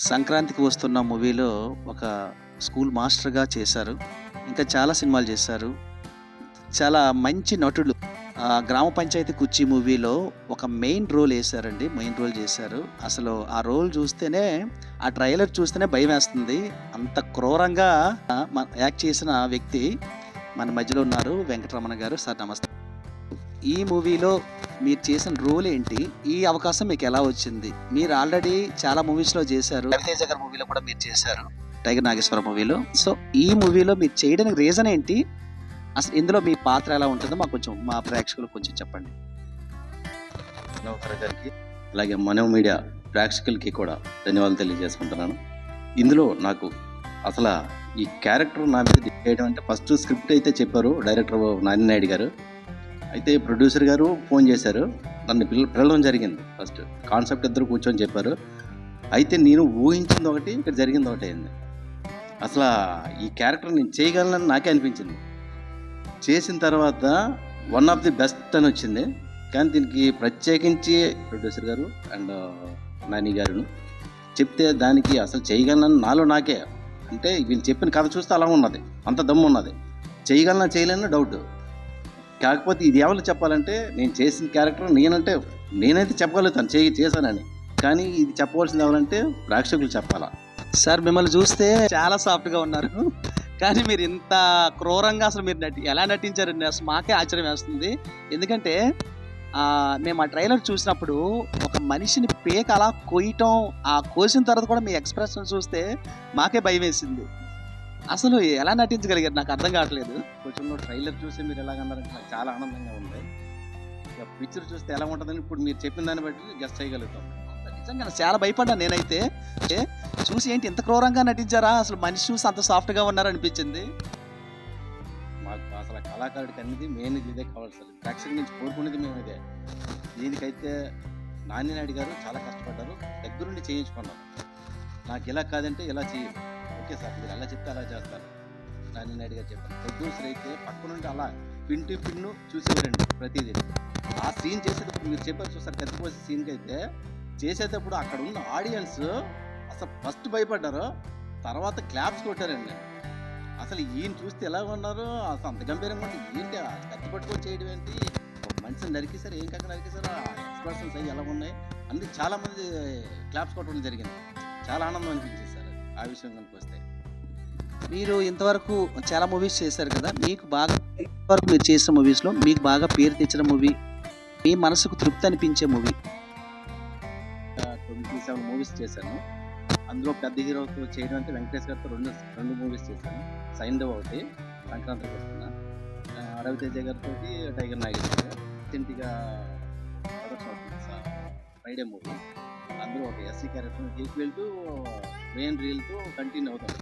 సంక్రాంతికి వస్తున్న మూవీలో ఒక స్కూల్ మాస్టర్‌గా చేశారు. ఇంకా చాలా సినిమాలు చేశారు. చాలా మంచి నటుడు. 'గ్రామ పంచాయతీ కుర్చీ' మూవీలో ఒక మెయిన్ రోల్ ఏశారండి. మెయిన్ రోల్ చేశారు. అసలు ఆ రోల్ చూస్తేనే, ఆ ట్రైలర్ చూస్తేనే భయమేస్తుంది. అంత క్రూరంగా యాక్ట్ చేసిన వ్యక్తి మన మధ్యలో ఉన్నారు. వెంకటరమణ గారు. సార్ నమస్తే. ఈ మూవీలో మీరు చేసిన రోల్ ఏంటి? ఈ అవకాశం మీకెలా వచ్చింది? మీరు ఆల్రెడీ చాలా మూవీస్‌లో చేశారు. 'రవితేజ' గారి మూవీలో కూడా మీరు చేశారు. 'టైగర్ నాగేశ్వరరావు' మూవీలో. సో, ఈ మూవీలో మీరు చేయడానికి రీజన్ ఏంటి? అసలు ఇందులో మీ పాత్ర ఎలా ఉంటుందో మాకు కొంచెం మా ప్రేక్షకులకు కొంచెం చెప్పండి. నౌకర్ గారికి అలాగే మనో మీడియా ప్రేక్షకులకి కూడా ధన్యవాదాలు తెలియజేసుకుంటున్నాను. ఇందులో నాకు అసలు ఈ క్యారెక్టర్ నా మీద చేయడం అంటే ఫస్ట్ స్క్రిప్ట్ అయితే చెప్పారు డైరెక్టర్ నాని నాయుడు గారు. అయితే ప్రొడ్యూసర్ గారు ఫోన్ చేశారు. నన్ను పిలవడం జరిగింది. ఫస్ట్ కాన్సెప్ట్ ఇద్దరు కూర్చొని చెప్పారు. అయితే నేను ఊహించింది ఒకటి, ఇక్కడ జరిగింది ఒకటి అయింది. అసలు ఈ క్యారెక్టర్ నేను చేయగలనని నాకే అనిపించింది. చేసిన తర్వాత వన్ ఆఫ్ ది బెస్ట్ అని వచ్చింది. కానీ దీనికి ప్రత్యేకించి ప్రొడ్యూసర్ గారు అండ్ నాని గారు చెప్తే దానికి అసలు చేయగలనని నాలో నాకే, అంటే వీళ్ళు చెప్పిన కథ చూస్తే అలా ఉన్నది, అంత దమ్ము ఉన్నది. చేయగలనా చేయలేని డౌట్. కాకపోతే ఇది ఎవరు చెప్పాలంటే నేను చేసిన క్యారెక్టర్ నేనైతే చెప్పగలుగుతాను చేశానని. కానీ ఇది చెప్పవలసింది ఎవరంటే ప్రేక్షకులు చెప్పాలా. సార్ మిమ్మల్ని చూస్తే చాలా సాఫ్ట్‌గా ఉన్నారు. కానీ మీరు ఇంత క్రూరంగా అసలు మీరు ఎలా నటించారండి? అసలు మాకే ఆశ్చర్యం వేస్తుంది. ఎందుకంటే మేము ఆ ట్రైలర్ చూసినప్పుడు ఒక మనిషిని పేక అలా కొయ్యటం, ఆ కోసిన తర్వాత కూడా మీ ఎక్స్‌ప్రెషన్ చూస్తే మాకే భయమేసింది. అసలు ఎలా నటించగలిగారు? నాకు అర్థం కావట్లేదు. కొంచెం ట్రైలర్ చూసి మీరు ఎలాగన్నారంటే నాకు చాలా ఆనందంగా ఉంది. ఇక పిక్చర్ చూస్తే ఎలా ఉంటుందని ఇప్పుడు మీరు చెప్పిన దాన్ని బట్టి గెస్ చేయగలుగుతాం. నిజంగా చాలా భయపడ్డాను నేనైతే. చూసి ఏంటి ఇంత క్రూరంగా నటించారా? అసలు మనిషి చూసి అంత సాఫ్ట్‌గా ఉన్నారనిపించింది. మాకు అసలు కళాకారుడికి అనేది మెయిన్ ఇదే కావాలి సార్. ప్రేక్షకుల నుంచి కోరుకునేది మేము ఇదే. దీనికైతే నాని నాయుడు గారు చాలా కష్టపడ్డారు. దగ్గరుండి చేయించుకున్నారు. నాకు ఇలా కాదంటే ఇలా చేయరు. ఓకే సార్, మీరు ఎలా చెప్తే అలా చేస్తారు. నాని నాయుడు గారు చెప్పారు. ప్రొడ్యూసర్ అయితే పక్క నుండి అలా పిన్ టు పిన్ను చూసేవారండి ప్రతిదీ. ఆ సీన్ చేసేటప్పుడు మీరు చెప్పారు చూసారు, కత్తిపోసే సీన్కి అయితే చేసేటప్పుడు అక్కడ ఉన్న ఆడియన్స్ అసలు ఫస్ట్ భయపడ్డారు, తర్వాత క్లాప్స్ కొట్టారండి. అసలు ఈయన చూస్తే ఎలా ఉన్నారు, అసలు అంత గంభీరంగా ఉంటే ఏంటి కత్తి పట్టుకొని చేయడం ఏంటి, ఒక మనిషిని నరికేశారు, ఏం కాక నరికేశారు, ఆ ఎక్స్ప్రెషన్స్ అవి ఎలా ఉన్నాయి అన్ని చాలామంది క్లాప్స్ కొట్టడం జరిగింది. చాలా ఆనందం అనిపించింది సార్ ఆ విషయం కనుక వస్తే. మీరు ఇంతవరకు చాలా మూవీస్ చేశారు కదా! మీకు బాగా ఇంతవరకు మీరు చేసిన మూవీస్‌లో మీకు బాగా పేరు తెచ్చిన మూవీ, మీ మనసుకు తృప్తి అనిపించే మూవీ? 27 మూవీస్ చేశాను. అందులో పెద్ద హీరోతో చేయడం అంటే వెంకటేష్ గారితో రెండు మూవీస్ చేశాను. సైంధవ్ ఒకటి సంక్రాంతికి వస్తున్నా, రవితేజ గారితో టైగర్ నాగేశ్వరరావు రీసెంట్గా ఫ్రైడే మూవీ. అందులో ఒక SC character equal to main రీల్తో కంటిన్యూ అవుతాం.